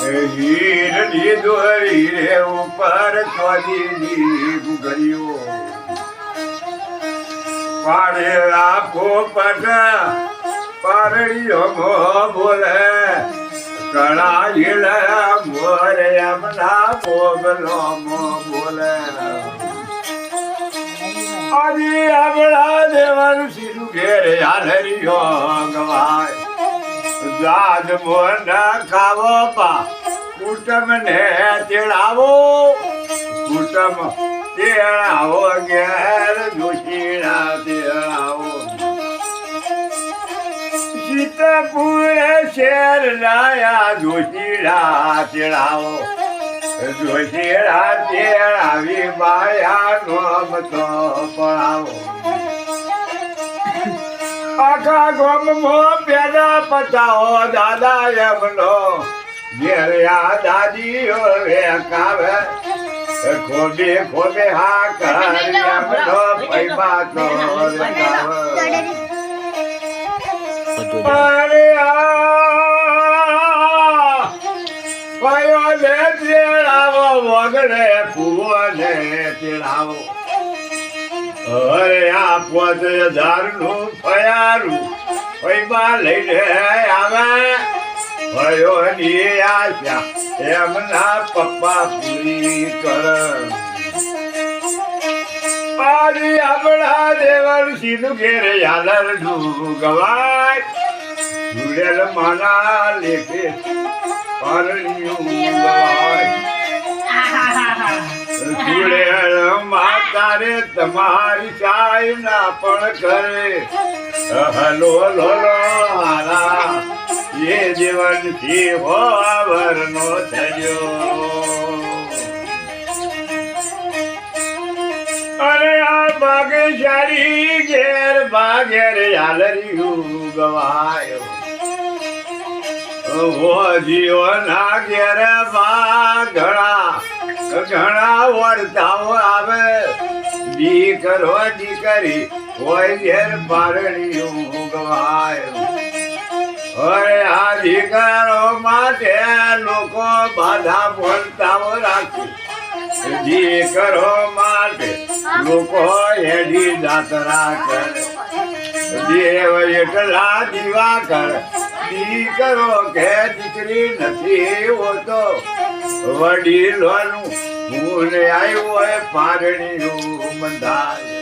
હીરની દોરી રે ઉપર ચોરી ગુગળીઓ પાડે રાખો પટ પારડીઓ મો બોલે કળા હીલે મોરે એમના મોગલો મો બોલે આજે આપણા દેવાનું સીધું ઘેરે હાલરીઓ ગવાય જાજ મોન ખાવો પા કુટુંબ ને તેડાવો કુટુંબ તેડાવો ઘેર જોશીના તેડાવો સીતાપુર શેર લાયા જોશીના તેડાવો જોશીના તેડાવી માયા નોમ તો પડાવો આખા ગોમમાં પેલા પતાવો દાદા એમનો ઘેરયા દાદીઓ વેકાવે ખોબે ખોબે હા કરી એમનો પૈસા તો લગાવે અરે કયો ને તેડાવો વગડે કુવો ને તેડાવો અરે આ 5000 નું ફયારું પૈસા લઈને આવે ભયો ની આશા એમના પપ્પા પૂરી કર આજે આપણા દેવર સીધું ઘેરે યાલર નું ગવાય જુડેલ માના લેખે પરણ્યું ગવાય માતારે તમારી ચાય ના પણ કરે હલો લો હારા એ જીવન થી હોવર નો થયો અરે આ ભાગ્યશાળી ઘેર ભાગ્યર હાલર્યું ગવાયો હો જીવો ના ઘેર ઘણા વર્તાઓ આવે દીકરો દીકરી હોય ઘેર પારણીયું ગવાય હવે આ દીકરો માટે લોકો બાધા બોલતાઓ રાખે દીકરો માટે લોકો હેડી જાત્રા કરે દેવ એટલા દીવા કરે દીકરો કે દીકરી નથી હોતો વડીલોનું હું આવ્યો હોય પારણીનું બંધાય